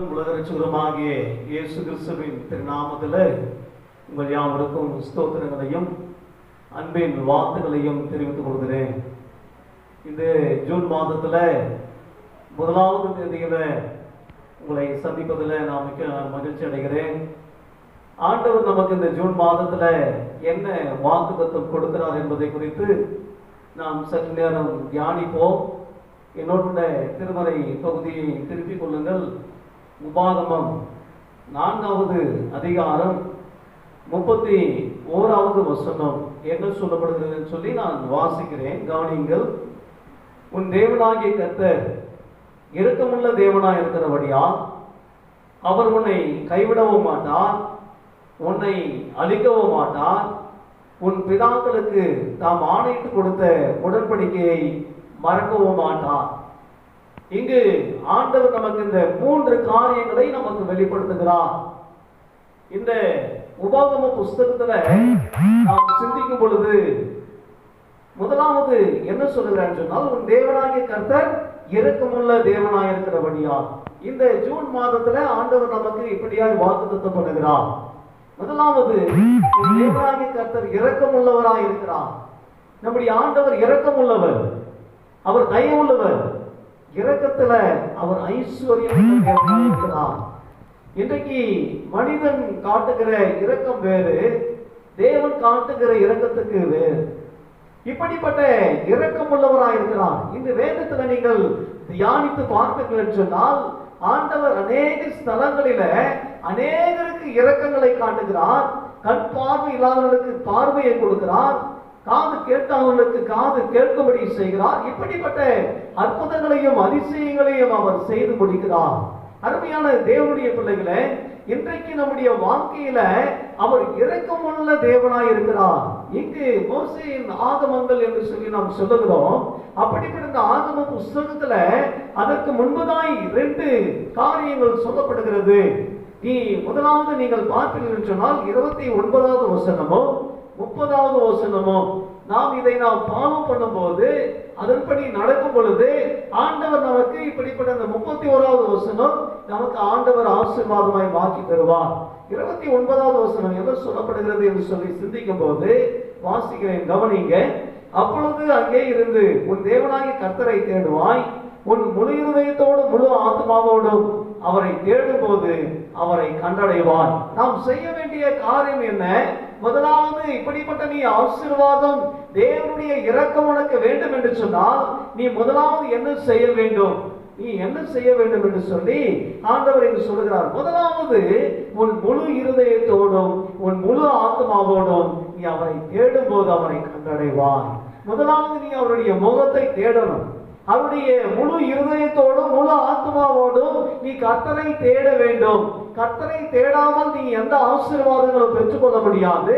உலக ரட்சகருமாகிய இயேசு கிறிஸ்துவின் திருநாமத்தில் உங்கள் யாவருக்கும் ஸ்தோத்திரங்களையும் அன்பின் வார்த்தைகளையும் தெரிவித்துக் கொள்கிறேன். இந்த ஜூன் மாதத்தில் முதலாவது தேதியில உங்களை சந்திப்பதில் நான் மிக்க மகிழ்ச்சி அடைகிறேன். ஆண்டவர் நமக்கு இந்த ஜூன் மாதத்துல என்ன வாக்குத்தத்தம் கொடுக்கிறார் என்பதை குறித்து நாம் சற்று நேரம் தியானிப்போம். என்னோட திருமறை பகுதியை திருப்பிக் கொள்ளுங்கள். உபாகமம் 4வது அதிகாரம் 31வது வசனம் என்ன சொல்லப்படுகிறது சொல்லி நான் வாசிக்கிறேன், கவனியுங்கள். உன் தேவனாகிய கர்த்தர் இரக்கமுள்ள தேவனாய் இருக்கிறபடியா அவர் உன்னை கைவிடவும் மாட்டார், உன்னை அழிக்கவும் மாட்டார். உன் பிதாக்களுக்கு தாம் ஆணையிட்டு கொடுத்த உடன்படிக்கையை மறக்கவும் மாட்டார். இங்கு ஆண்டவர் நமக்கு இந்த 3 காரியங்களை நமக்கு வெளிப்படுத்துகிறார். இந்த உபாகம புஸ்தகத்துல நாம் சிந்திக்கும் பொழுது முதலாவது என்ன சொல்லுகிறான்னு சொன்னால், உன் தேவனாகிய கர்த்தர் இரக்கமுள்ள தேவனாய் இருக்கிறபடியா. இந்த ஜூன் மாதத்துல ஆண்டவர் நமக்கு இப்படியாய் வாக்குத்தத்தம் பண்ணுகிறார். முதலாவது, உன் தேவனாகிய கர்த்தர் இரக்கமுள்ளவராய் இருக்கிறார். நம்முடைய ஆண்டவர் இரக்கமுள்ளவர், அவர் தயவுள்ளவர், இரக்கத்துல அவர் ஐஸ்வர்யம் இருக்கிறார். இன்றைக்கு மனிதன் காட்டுகிற இரக்கம் வேறு, தேவன் காட்டுகிற இரக்கத்துக்கு வேறு. இப்படிப்பட்ட இரக்கம் உள்ளவராய் இருக்கிறார். இந்த வேதத்துல நீங்கள் தியானித்து பார்ப்பீர்கள் சொன்னால், ஆண்டவர் அநேக ஸ்தலங்களில அநேகருக்கு இரக்கங்களை காட்டுகிறார். கண் பார்வை இல்லாதவர்களுக்கு பார்வையை கொடுக்கிறார், காது கேட்காதவர்களுக்கு காது கேட்கும்படி செய்கிறார். இப்படிப்பட்ட அற்புதங்களையும் அதிசயங்களையும் அவர் செய்து முடிக்கிறார். அருமையான தேவனுடைய பிள்ளைகளே, இன்றைக்கு நம்முடைய வாழ்க்கையில அவர் இரக்கமுள்ள தேவனாய் இருக்கிறார். இங்கு மோசேயின் ஆகமங்கள் என்று சொல்லி நாம் சொல்லுகிறோம். அப்படிப்பட்ட ஆகம புஸ்தகத்துல அதற்கு முன்பதாய் 2 காரியங்கள் சொல்லப்படுகிறது. முதலாவது நீங்கள் பார்த்தீர்கள் சொன்னால் 29வது வசனமோ 30வது வசனமோ நாம் இதை ஃபாலோ பண்ணும் போது, அதன்படி நடக்கும் பொழுது ஆண்டவர் நமக்கு இப்படிப்பட்ட 31வது வசனம் நமக்கு ஆண்டவர் ஆசீர்வாதமாய் மாற்றி தருவார். 29வது வசனம் என்ன சொல்லப்படுகிறது என்று சொல்லி சிந்திக்கும் போது வாசிக்கிறேன், கவனிங்க. அப்பொழுது அங்கே இருந்து உன் தேவனாகிய கர்த்தரை தேடுவாய், உன் முழு இருதயத்தோடு முழு ஆத்மாவோடும் அவரை தேடும் போது அவரை கண்டடைவாய். நாம் செய்ய வேண்டிய காரியம் என்ன? முதலாவது, இப்படிப்பட்ட நீ ஆசீர்வாதம், தேவனுடைய இரக்கம் உனக்கு வேண்டும் என்று சொன்னால் நீ முதலாவது என்ன செய்ய வேண்டும்? நீ என்ன செய்ய வேண்டும் என்று சொல்லி ஆண்டவர் இங்கு சொல்லுகிறார். முதலாவது, உன் முழு இருதயத்தோடும் உன் முழு ஆத்மாவோடும் நீ அவரை தேடும் போது அவரை கண்டடைவாய். முதலாவது நீ அவருடைய முகத்தை தேடணும். அவருடைய முழு இருதயத்தோடும் முழு ஆத்மாவோடும் நீ கர்த்தரை தேட வேண்டும். கர்த்தரை தேடாமல் நீ எந்த ஆசீர்வாதங்களும் பெற்றுக்கொள்ள முடியாது.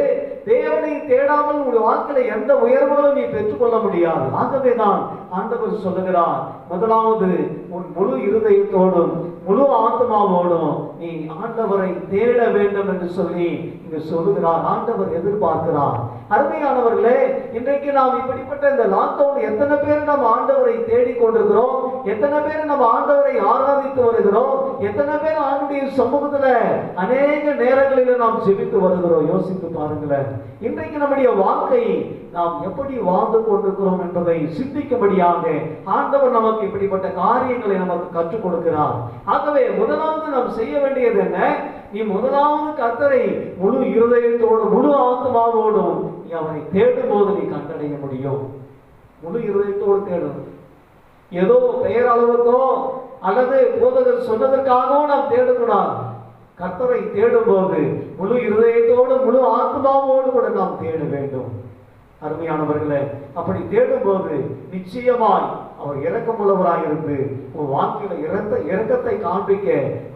தேவனை தேடாமல் உங்கள் வாழ்க்கையில எந்த உயர்வுகளும் நீ பெற்றுக்கொள்ள முடியாது. ஆகவேதான் ஆண்டவர் சொல்லுகிறார், முதலாவது உன் முழு இருதயத்தோடும் முழு ஆத்மாவோடும் நீ ஆண்டவரை தேட வேண்டும் என்று சொல்லி இங்கு சொல்லுகிறார். ஆண்டவர் எதிர்பார்க்கிறார். அருமையானவர்களே, இன்றைக்கு நாம் இப்படிப்பட்ட இந்த லாக்டவுன் எத்தனை பேர் நம்ம ஆண்டவரை தேடிக் கொண்டிருக்கிறோம்? எத்தனை பேர் நம்ம ஆண்டவரை ஆராதித்து வருகிறோம்? எத்தனை பேர் ஆண்டுடைய சமூகத்துல அநேக நேரங்களில் நாம் ஜெபித்து வருகிறோம்? யோசித்து பாருங்களேன். இன்றைக்கு நம்முடைய வாழ்க்கை நாம் எப்படி வாழ்ந்து கொண்டிருக்கிறோம் என்பதை சிந்திக்கும்படியாக ஆண்டவர் நமக்கு இப்படிப்பட்ட காரியங்களை நமக்கு கற்றுக் கொடுக்கிறார். ஆகவே முதலாவது நாம் செய்ய வேண்டியது என்ன? நீ முதலாவது கர்த்தரை முழு இருதயத்தோடு முழு ஆத்மாவோடும் நீ அவரை தேடும் போது நீ கண்டடைய முடியும். முழு இருதயத்தோடு தேடும். ஏதோ பெயர் அளவுக்கோ அல்லது போதகர் சொன்னதற்காகவும் நாம் தேடக்கூடாது. கர்த்தரை தேடும் போது முழு இருதயத்தோடு முழு ஆத்மாவோடு கூட நாம் தேட வேண்டும். அருமையானவர்களே, அப்படி தேடும் போது நிச்சயமாய் அவர் இரக்கமுள்ளவராக இருந்து உன் வாழ்க்கையில இரக்கத்தை காண்பிக்க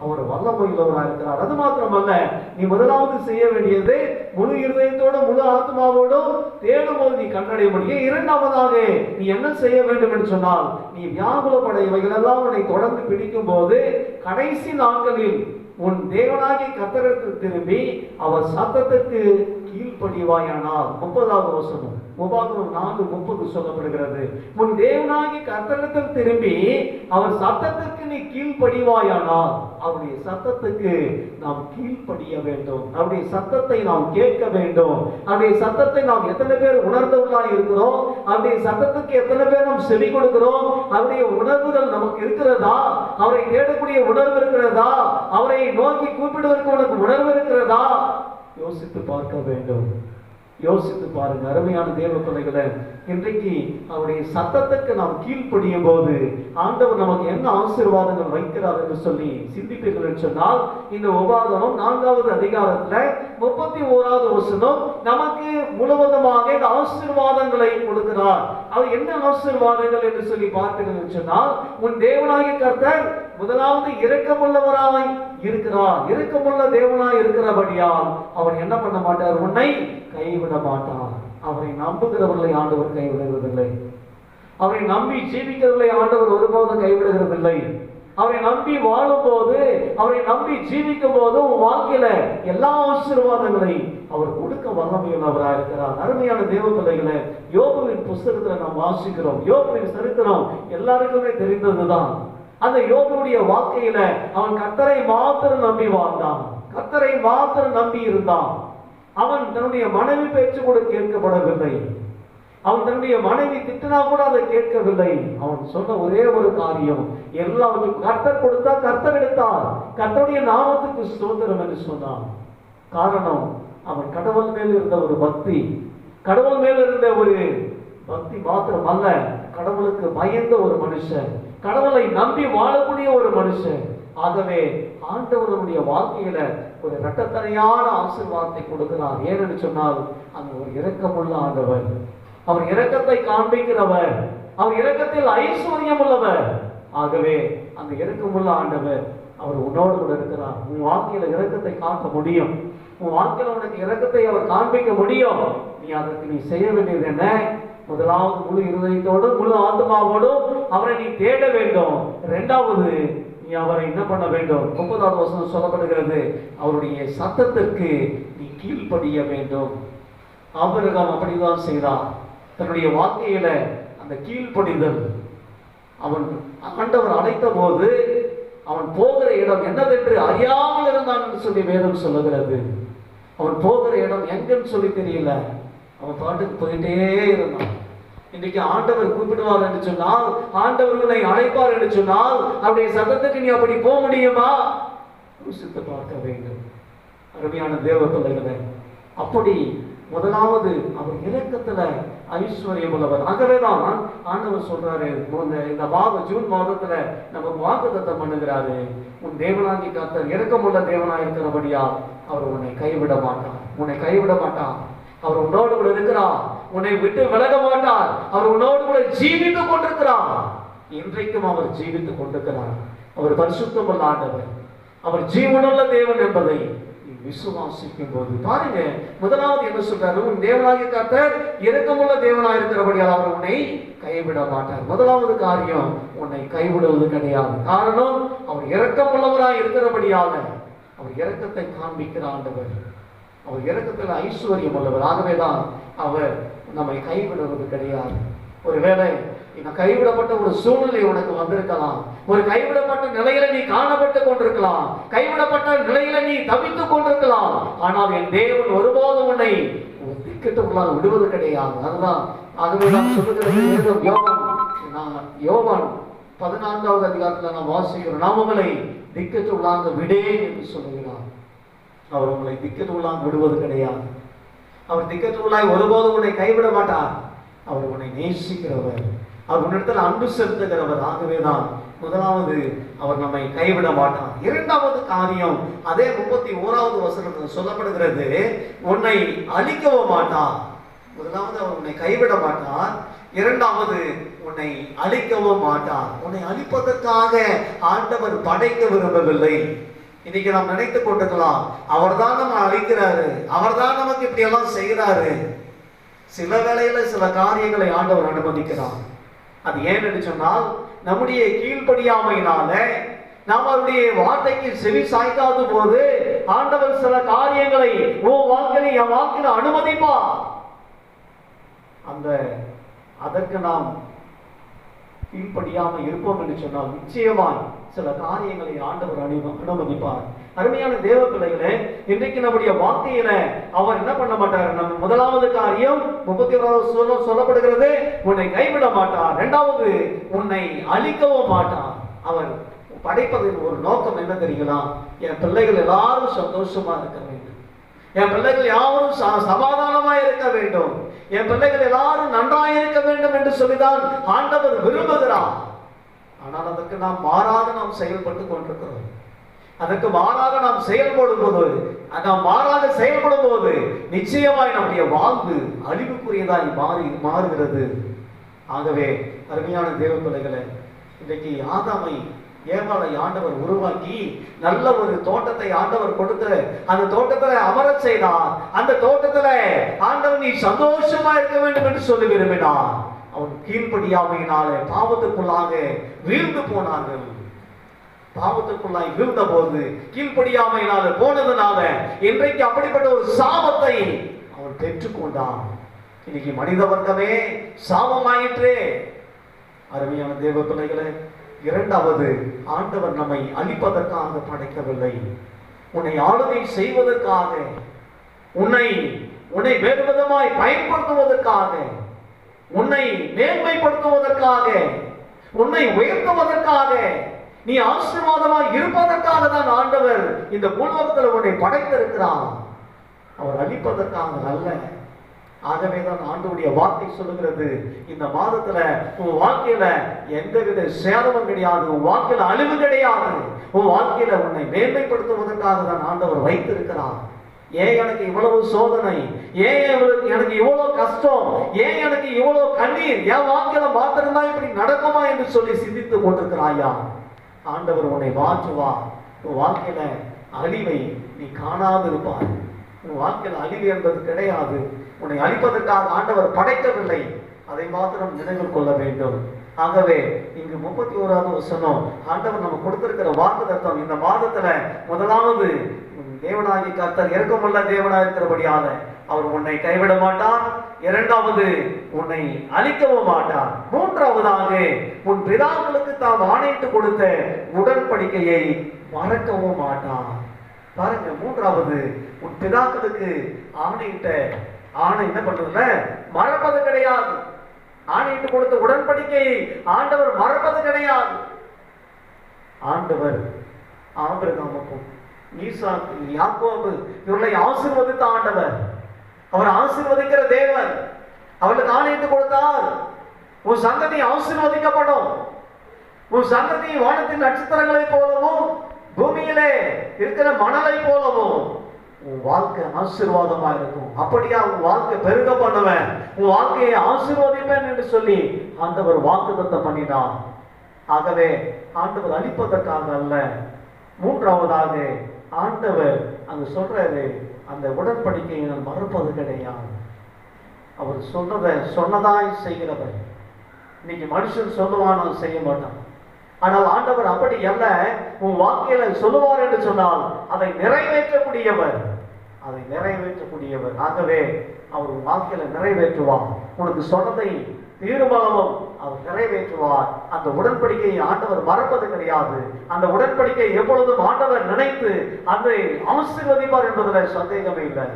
அவர் வல்லமையுள்ளவராக இருக்கிறார். அது மாத்திரமல்ல, நீ முதலாவது செய்ய வேண்டியது முழு இருதயத்தோடு முழு ஆத்மாவோடும் தேடும் போது நீ கண்டடைய முடியும். இரண்டாவதாக நீ என்ன செய்ய வேண்டும் என்று சொன்னால், நீ வியாகுலப்பட இவைகள் எல்லாம் உன்னை தொடர்ந்து பிடிக்கும் போது கடைசி நாட்களில் உன் தேவனாகிய கர்த்தருக்கு திரும்பி அவர் சத்தத்திற்கு கீழ்ப்படிவாயானால், 30வது வசனம், உபாகமம் 4:30 சொல்லப்படுகிறது, உன் தேவனாகிய கர்த்தரிடத்தில் திரும்பி அவர் சத்தத்திற்கு நீ கீழ்ப்படிவாயானால், அவருடைய சத்தத்துக்கு நாம் கீழ்ப்படிய வேண்டும், அவருடைய சத்தத்தை நாம் கேட்க வேண்டும். அவருடைய சத்தத்தை நாம் எத்தனை பேர் உணர்ந்தவர்களா இருக்கிறோம்? அவருடைய சத்தத்துக்கு எத்தனை பேர் நாம் செவி கொடுக்கிறோம்? அவருடைய உணர்வுகள் நமக்கு இருக்கிறதா? அவரை தேடக்கூடிய உணர்வு இருக்கிறதா? அவரை நோக்கி கூப்பிடுவதற்கு உனக்கு உணர்வு இருக்கிறதா? யோசித்து பார்க்க வேண்டும். யோசித்து பாருங்க அருமையான தேவ பிள்ளைகளே, இன்றைக்கு அவருடைய சத்தத்துக்கு நாம் கீழ்ப்படியும் போது ஆண்டவர் நமக்கு என்ன ஆசீர்வாதங்கள் வைக்கிறார் என்று சொல்லி சிந்திப்பீர்கள் என்று சொன்னால், இந்த உபாகமம் 4வது அதிகாரத்துல 31வது வசனம் நமக்கு முழுவதுமாக இந்த ஆசீர்வாதங்களை கொடுக்கிறார். அது என்ன ஆசீர்வாதங்கள் என்று சொல்லி பார்த்தீர்கள் என்று சொன்னால், உன் தேவனாகிய கர்த்தர் முதலாவது இரக்கமுள்ளவராய் இருக்கிறார். இரக்கமுள்ள தேவனாய் இருக்கிறபடியால் அவர் என்ன பண்ண மாட்டார்? உன்னை கைவிட மாட்டார். அவரை நம்புகிறவர்களை ஆண்டவர் கைவிடுவதில்லை. அவரை நம்பி ஜீவிக்கிறவர்களை ஆண்டவர் ஒருபோதும் கைவிடுகிறதில்லை. அவரை நம்பி வாழும் போது, அவரை நம்பி ஜீவிக்கும் போது உன் வாழ்க்கையில எல்லா ஆசீர்வாதங்களையும் அவர் கொடுக்க வல்லமையுள்ளவராக இருக்கிறார். அருமையான தேவ பிள்ளைகளை, யோபுவின் புஸ்தகத்துல நாம் வாசிக்கிறோம். யோபுவின் சரித்திரம் எல்லாருக்குமே தெரிந்ததுதான். அந்த யோபுடைய வாழ்க்கையில அவன் கர்த்தரை மாத்திரம் நம்பி வாழ்ந்தான். கர்த்தரை மாத்திரம் நம்பி இருந்தான். அவன் தன்னுடைய மனைவி பேச்சு கூட கேட்கப்படவில்லை. அவன் தன்னுடைய மனைவி திட்டினா கூட அதை கேட்கவில்லை. அவன் சொன்ன ஒரே ஒரு காரியம், எல்லாவற்றையும் கர்த்தர் கொடுத்தா கர்த்தர் எடுத்தார், கர்த்தருடைய நாமத்துக்கு ஸ்தோத்திரம் என்று சொன்னான். காரணம், அவன் கடவுள் மேல் இருந்த ஒரு பக்தி, கடவுள் மேல் இருந்த ஒரு பக்தி மாத்திரம் அல்ல, கடவுளுக்கு பயந்த ஒரு மனுஷன், கடவுளை நம்பி வாழக்கூடிய ஒரு மனுஷன். ஆகவே ஆண்டவருடைய வாழ்க்கையில ஒரு இரட்டத்தனையான ஆசீர்வாதத்தை கொடுக்கிறார். ஏனென்று சொன்னால், அந்த ஒரு இரக்கமுள்ள ஆண்டவர், அவர் இரக்கத்தை காண்பிக்கிறவர், அவர் இரக்கத்தில் ஐஸ்வர்யம் உள்ளவர். ஆகவே அந்த இரக்கமுள்ள ஆண்டவர் அவர் உன்னோடு கூட இருக்கிறார். உன் வாழ்க்கையில இரக்கத்தை காட்ட முடியும். உன் வாழ்க்கையில உனக்கு இரக்கத்தை அவர் காண்பிக்க முடியும். நீ அதற்கு நீ செய்ய வேண்டியது என்ன? முதலாவது முழு இருதயத்தோடும் முழு ஆத்மாவோடும் அவரை நீ தேட வேண்டும். இரண்டாவது, நீ அவரை என்ன பண்ண வேண்டும்? 30வது வசனம் சொல்லப்படுகிறது, அவருடைய சத்தத்திற்கு நீ கீழ்ப்படிய வேண்டும். ஆபிரகாம் அப்படிதான் செய்தார். தன்னுடைய வாழ்க்கையில அந்த கீழ்ப்படிதல், அவன் ஆண்டவர் அழைத்த போது அவன் போகிற இடம் என்னதென்று அறியாமல் இருந்தான் என்று சொல்லி வேதம் சொல்லுகிறது. அவன் போகிற இடம் எங்கன்னு சொல்லி தெரியல, அவன் பாட்டுக்கு போயிட்டே இருந்தான். இன்னைக்கு ஆண்டவர் கூப்பிடுவார் என்று சொன்னால், ஆண்டவர்களை அழைப்பார் என்று சொன்னால், அவருடைய சத்தத்துக்கு நீ அப்படி போக முடியுமா? யோசித்து பார்க்க வேண்டும் அருமையான தேவ பிள்ளைகளே. அப்படி முதலாவது அவர் இரக்கத்துல ஐஸ்வர்யம் உள்ளவர். ஆகவேதான் ஆண்டவர் சொல்றாரு, இந்த ஜூன் மாதத்துல நம்ம வாக்குத்தத்தம் பண்ணுகிறாரு, உன் தேவனாகிய கர்த்தர் இரக்கமுள்ள தேவனாய் இருக்கிறபடியா அவர் உன்னை கைவிட மாட்டார், உன்னை கைவிட மாட்டார். அவர் உன்னோடு கூட இருக்கிறார், உன்னை விட்டு விலக மாட்டார். அவர் உன்னோடு கூட ஜீவித்துக் கொண்டிருக்கிறார். இன்றைக்கும் அவர் ஜீவித்துக் கொண்டிருக்கிறார். அவர் பரிசுத்தமுள்ள ஆண்டவர், அவர் ஜீவனுள்ள தேவன் என்பதை விசுவாசிக்கும் போது பாருங்க, முதலாவது என்ன சொல்றாரு? உன் தேவனாகிய கர்த்தர் இரக்கமுள்ள தேவனாய் இருக்கிறபடியால் அவர் உன்னை கைவிட மாட்டார். முதலாவது காரியம், உன்னை கைவிடுவது கிடையாது. காரணம், அவர் இரக்கமுள்ளவராய் இருக்கிறபடியால அவர் இரக்கத்தை காண்பிக்கிற ஆண்டவர், அவர் இரக்கத்தில் ஐஸ்வர்யம் உள்ளவர். ஆகவேதான் அவர் நம்மை கைவிடுவது கிடையாது. ஒருவேளை இந்த கைவிடப்பட்ட ஒரு சூழ்நிலை உனக்கு வந்திருக்கலாம், ஒரு கைவிடப்பட்ட நிலையில நீ காணப்பட்டு கொண்டிருக்கலாம், கைவிடப்பட்ட நிலையில நீ தவித்துக் கொண்டிருக்கலாம். ஆனால் என் தேவன் ஒருபோதும் உன்னை திக்கட்டுக்குள்ளாக விடுவது கிடையாது. அதுதான் ஆகவேதான் சொல்லுகிறது யோவான் 14வது அதிகாரத்தில் நாம் வாசிக்கிறோம், நான் உங்களை திக்கட்டுள்ளாக விடேன் என்று சொல்லுகிறார். அவர் உங்களை திக்கட்டுள்ளாக விடுவது கிடையாது. அவர் திக்கட்டுள்ளாய் ஒருபோதும் உன்னை கைவிட மாட்டார். அவர் உன்னை நேசிக்கிறவர், அவர் உன்னிடத்தில் அன்பு செலுத்துகிறவர். ஆகவேதான் முதலாவது அவர் நம்மை கைவிட மாட்டார். இரண்டாவது காரியம், அதே 31வது வசனத்தில் சொல்லப்படுகிறது, உன்னை அழிக்கவும் மாட்டார். முதலாவது அவர் உன்னை கைவிட மாட்டார், இரண்டாவது உன்னை அழிக்கவும் மாட்டார். உன்னை அழிப்பதற்காக ஆண்டவர் படைக்க விரும்பவில்லை. இன்னைக்கு நாம் நினைத்துக் கொண்டிருக்கலாம், அவர் தான் நம்ம அழிக்கிறாரு, அவர் தான் நமக்கு இப்படி எல்லாம் செய்கிறாரு. சில வேளையில சில காரியங்களை ஆண்டவர் அனுமதிக்கிறார். அது ஏன் என்று சொன்னால், நம்முடைய கீழ்ப்படியாமையினால, நாம் அவருடைய வார்த்தைக்கு செவி சாய்க்காத போது ஆண்டவர் சில காரியங்களை உன் வாழ்க்கையில என் வாழ்க்கையில அனுமதிப்பார். அதற்கு நாம் கீழ்ப்படியாம இருப்போம் என்று சொன்னால் நிச்சயமாய் சில காரியங்களை ஆண்டவர் அனுமதிப்பார். அருமையான தேவ பிள்ளைகளே, இன்றைக்கு நம்முடைய வாழ்க்கையில அவர் என்ன பண்ண மாட்டார்? நம்ம முதலாவது காரியம் 31 சொல்லப்படுகிறது, உன்னை கைவிட மாட்டார். இரண்டாவது, உன்னை அழிக்கவும் மாட்டார். அவர் படைப்பதின் ஒரு நோக்கம் என்ன தெரியுங்களா? என் பிள்ளைகள் எல்லாரும் சந்தோஷமா இருக்க வேண்டும், என் பிள்ளைகள் யாரும் சமாதானமா இருக்க வேண்டும், என் பிள்ளைகள் எல்லாரும் நன்றாக இருக்க வேண்டும் என்று சொல்லிதான் ஆண்டவர் விரும்புகிறார். ஆனால் அதற்கு நாம் மாறாக நாம் செயல்பட்டு கொண்டிருக்கிறோம். அதற்கு மாறாக நாம் செயல்படும் போது நிச்சயமாய் நம்முடைய வாழ்வு அழிவுக்குரியதாய் மாறுகிறது. ஆகவே அருமையான தேவ பிள்ளைகளே, இன்றைக்கு ஆதாமை ஏவாளை ஆண்டவர் உருவாக்கி நல்ல ஒரு தோட்டத்தை ஆண்டவர் கொடுத்து அந்த தோட்டத்துல அமர செய்தார். அந்த தோட்டத்துல ஆண்டவர் நீ சந்தோஷமா இருக்க வேண்டும் என்று சொல்லி விரும்பினார். அவன் கீழ்ப்படியாமையினாலே பாவத்துக்குள்ளாக வீழ்ந்து போனார்கள். பாவத்துக்குள்ளாய் வீழ்ந்த போது கீழ்ப்படியாமையினால போனதுனால இன்றைக்கு அப்படிப்பட்ட ஒரு சாபத்தை அவன் பெற்றுக்கொண்டான். இன்னைக்கு மனித வர்க்கமே சாபமாயிற்றே. அருமையான தேவ பிள்ளைகளே, இரண்டாவது, ஆண்டவர் நம்மை அழிப்பதற்காக படைக்கவில்லை, உன்னை ஆளுகை செய்வதற்காக, உன்னை வேறு விதமாய் பயன்படுத்துவதற்காக, உன்னை மேன்மைப்படுத்துவதற்காக, உன்னை உயர்த்துவதற்காக, நீ ஆசீர்வாதமாய் இருப்பதற்காக தான் ஆண்டவர் இந்த பூலோகத்தில் உன்னை படைத்திருக்கிறார். அவர் அழிப்பதற்காக அல்ல. ஆகவேதான் ஆண்டவருடைய வார்த்தை சொல்லுகிறது, இந்த மாதத்துல உன் வாழ்க்கையில எந்தவித சேதமும் கிடையாது, உன் வாழ்க்கையில அழிவு கிடையாது, உன் வாழ்க்கையில உன்னை மேன்மைப்படுத்துவதற்காக தான் ஆண்டவர் வைத்திருக்கிறார். ஏன் எனக்கு இவ்வளவு சோதனை, ஏன் எனக்கு இவ்வளவு கஷ்டம், ஏன் எனக்கு இவ்வளவு கண்ணீர், என் வாழ்க்கையில மாத்திரமா இப்படி நடக்குமா என்று சொல்லி சிந்தித்து கொண்டிருக்கிறாயா? ஆண்டவர் உன்னை மாற்றுவார். உன் வாழ்க்கையில அழிவை நீ காணாது இருப்பாய். உன் வாழ்க்கையில் அழிவு என்பது கிடையாது. உன்னை அழிப்பதற்காக ஆண்டவர் படைக்கவில்லை, அதை மாத்திரம் நினைவில் கொள்ள வேண்டும். ஆகவே இங்கு 31வது வசனம் ஆண்டவர் நம்ம கொடுத்திருக்கிற வாக்குத்தத்தம். இந்த மாதத்துல முதலாவது, தேவனாகிய கர்த்தர் இரக்கமுள்ள தேவனாக இருக்கிறபடியால அவர் உன்னை கைவிட மாட்டார். இரண்டாவது, உன்னை அழிக்கவும் மாட்டார். மூன்றாவதாக, உன் பிதாக்களுக்கு தாம் ஆணையிட்டு கொடுத்த உடன்படிக்கையை மறக்கவும் மாட்டார். பாருங்க, மூன்றாவது, உன் பிதாக்களுக்கு ஆணையிட்ட ஆணை என்ன பண்றதுல மறப்பது கிடையாது. ஆணையிட்டு கொடுத்த உடன்படிக்கையை ஆண்டவர் மறப்பது கிடையாது. ஆண்டவர் ஆபிரகாமுக்கும் ஈசாக்கு யாக்கோபு இவர்களை ஆசீர்வதித்த ஆண்டவர், அவர் ஆசீர்வதிக்கிற தேவன். அவர்களுக்கு ஆணையிட்டு கொடுத்தார், உன் சந்ததி ஆசீர்வதிக்கப்படும், உன் சந்ததி வானத்தின் நட்சத்திரங்களை போலவும் பூமியிலே இருக்கிற மணலை போலவும் உன் வாழ்க்கை ஆசீர்வாதமா இருக்கும். அப்படியா உன் வாழ்க்கை பெருக பண்ணுவேன், உன் வாழ்க்கையை ஆசீர்வதிப்பேன் என்று சொல்லி ஆண்டவர் வாக்குத்தத்தம் பண்ணினார். ஆகவே ஆண்டவர் அழிப்பதற்காக அல்ல. மூன்றாவதாக, ஆண்டவர் அங்கு சொல்றாரு, அந்த உடன்படிக்கையை நான் மறுப்பது கிடையாது. அவர் சொன்னதாய் செய்கிறவர். இன்னைக்கு மனுஷன் சொல்லுவான், நான் செய்ய மாட்டான். ஆனால் ஆண்டவர் அப்படி அல்ல. உன் வாழ்க்கையில சொல்லுவார் என்று சொன்னால் அதை நிறைவேற்றக்கூடியவர். ஆகவே அவர் உன் வாழ்க்கையில நிறைவேற்றுவார். உனக்கு சொன்னதை தீர்மானமும் அவர் நிறைவேற்றுவார். அந்த உடன்படிக்கையை ஆண்டவர் மறப்பது கிடையாது. அந்த உடன்படிக்கை எப்பொழுதும் ஆண்டவர் நினைத்து அதை ஆசீர்வதிப்பார் என்பதில் சந்தேகமே இல்லை.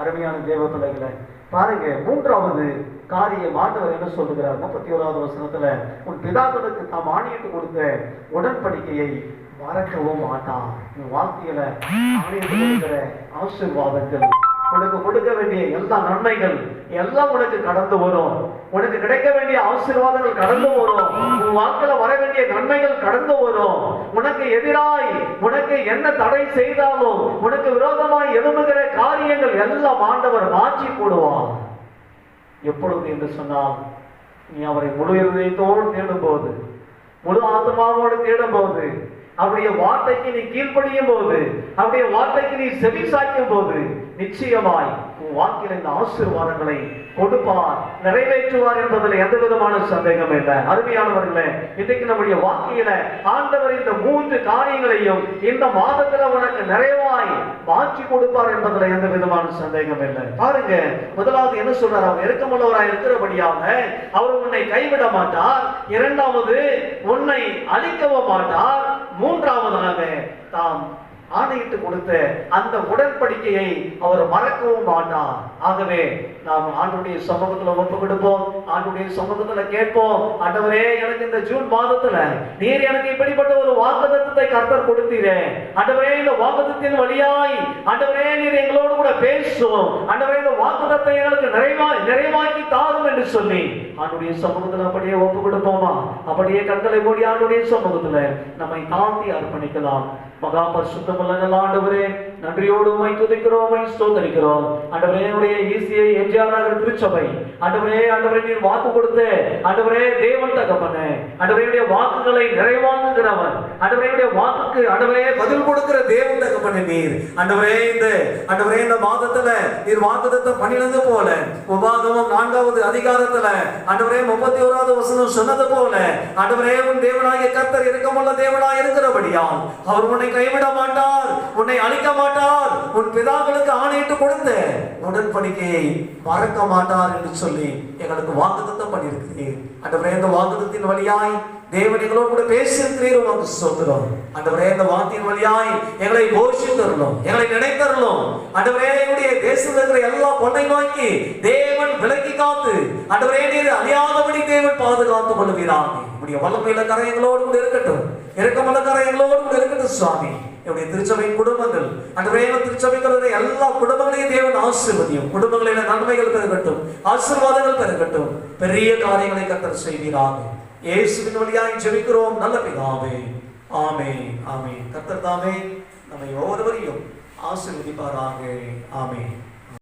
அருமையான தேவ பிள்ளைகளை பாருங்க, மூன்றாவது காரியம் ஆண்டவர் என்ன சொல்லுகிறார்? 31வது வசனத்துல, உன் பிதாக்களுக்கு தாம் ஆணையிட்டு கொடுத்த உடன்படிக்கையை மறக்கவும் மாட்டான். உன் வாழ்க்கையில ஆணையிட்டு கொடுக்கிற ஆசீர்வாதங்கள், உனக்கு கொடுக்க வேண்டிய எல்லா நன்மைகள் எல்லாம் உனக்கு கடந்து வரும். உனக்கு கிடைக்க வேண்டிய ஆசீர்வாதங்கள் கடந்து வரும். உன் வாழ்க்கையில வர வேண்டிய நன்மைகள் கடந்து வரும். உனக்கு எதிராய் உனக்கு என்ன தடை செய்தாலும், உனக்கு விரோதமாய் எழும்புகிற காரியங்கள் எல்லாம் ஆண்டவர் மாற்றி போடுவார். எப்பொழுது என்று சொன்னால், நீ அவரை முழு இதயத்தோடு தேடும் போது, முழு ஆத்மாவோடு தேடும் போது, அவருடைய வார்த்தைக்கு நீ கீழ்ப்படியும் போது, அவருடைய வார்த்தைக்கு நீ செவி சாய்க்கும் போது, நிச்சயமாய் உன் வாழ்க்கையில் இந்த ஆசீர்வாதங்களை கொடுப்பார், நிறைவேற்றுவார் என்பதில் எந்த விதமான சந்தேகம் இல்லை. அருமையானவர்களே, இன்றைக்கு நம்முடைய வாழ்க்கையில ஆண்டவர் இந்த 3 காரியங்களையும் இந்த மாதத்துல உனக்கு நிறைவாய் மாற்றி கொடுப்பார் என்பதில் எந்த விதமான சந்தேகம் இல்லை. பாருங்க, முதலாவது என்ன சொல்றார்? அவர் இரக்கமுள்ளவராய் இருக்கிறபடியாக அவர் உன்னை கைவிட மாட்டார். இரண்டாவது, உன்னை அழிக்கவும் மாட்டார். மூன்றாவதாக, தாம் ஆணையிட்டு கொடுத்த அந்த உடன்படிக்கையை அவர் மறக்கவும் மாட்டார். ஆகவே நாம் ஆண்டுடைய சமூகத்துல ஒப்பு கொடுப்போம், ஆண்டுடைய சமூகத்துல கேட்போம், ஆண்டவரே எனக்கு இந்த ஜூன் மாதத்துல நீர் எனக்கு இப்படிப்பட்ட ஒரு வாக்குத்தத்தத்தை கர்த்தர் கொடுத்தீரே, ஆண்டவரே இந்த வாக்குத்தத்தின் வழியாய் ஆண்டவரே நீர் எங்களோடு கூட பேசும், ஆண்டவரே இந்த வாக்குத்தத்தை எங்களுக்கு நிறைவாக்கி தாரும் என்று சொல்லி ஆண்டுடைய சமூகத்துல அப்படியே ஒப்பு கொடுப்போமா? அப்படியே கண்களை மூடி ஆண்டுடைய சமூகத்துல நம்மை தாழ்த்தி அர்ப்பணிக்கலாம். மகா பரிசுத்தமுள்ள ஆண்டவரே, நன்றியோடு உம்மை துதிக்கிறோம், உம்மை ஸ்தோத்திரிக்கிறோம். ஆண்டவரே, என்னுடைய ஈசிஐ எம்ஜிஆர் நகர் திருச்சபை ஆண்டவரே, நீர் வாக்கு கொடுத்த ஆண்டவரே தேவன் தகப்பனே, ஆண்டவரே வாக்குகளை நிறைவாக்குகிறவர், ஆண்டவரே வாக்குக்கு ஆண்டவரே பதில் கொடுக்கிற தேவன் தகப்பனே நீர். ஆண்டவரே இந்த மாதத்துல நீர் வாக்குத்தத்தம் பண்ணினது போல உபாகமம் 4வது அதிகாரத்துல ஆண்டவரே 31வது வசனம் சொன்னது போல ஆண்டவரே உன் தேவனாகிய கர்த்தர் இரக்கமுள்ள தேவனாய் இருக்கிறபடியால் அவர் உன்னை கைவிட மாட்டார், உன்னை அழிக்க மாட்டார், உன் பிதாக்களுக்கு ஆணையிட்டு கொடுத்த உடன்படிக்கையை மறக்க மாட்டார் என்று சொல்லி எங்களுக்கு வாக்குத்தத்தம் பண்ணியிருக்கிறீர். ஆண்டவரே, இந்த வாக்குத்தத்தின் வழியாய் தேவன் எங்களோடு கூட பேசியிருக்கிறீர், உமக்கு ஸ்தோத்திரம். ஆண்டவரே, இந்த வார்த்தையின் வழியாய் எங்களை போஷித்தருளும், எங்களை நினைத்தருளும். ஆண்டவரே, என்னுடைய தேசத்தில் இருக்கிற எல்லா பொண்ணை நோக்கி தேவன் விலக்கி காத்து ஆண்டவரே நீர் அழியாதபடி தேவன் பாதுகாத்துக் கொள்வீராக. உடைய வல்லமையுள்ள கரையங்களோடு கூட இருக்கட்டும், இரக்கமுள்ள கரையங்களோடு கூட இருக்கட்டும் சுவாமி. என்னுடைய திருச்சபையின் குடும்பங்கள் ஆண்டவரே, திருச்சபைகளுடைய எல்லா குடும்பங்களையும் தேவன் ஆசீர்வதியும், குடும்பங்களில நன்மைகள் பெருகட்டும், ஆசீர்வாதங்கள் பெருகட்டும், பெரிய காரியங்களை கர்த்தர் செய்வீராக. இயேசுவின் வழியாய் ஜெபிக்கிறோம் நல்ல பிதாவே, ஆமென், ஆமென். கர்த்தர் தாமே நம்மை ஒவ்வொருவரையும் ஆசீர்வதிப்பாராக. ஆமென்.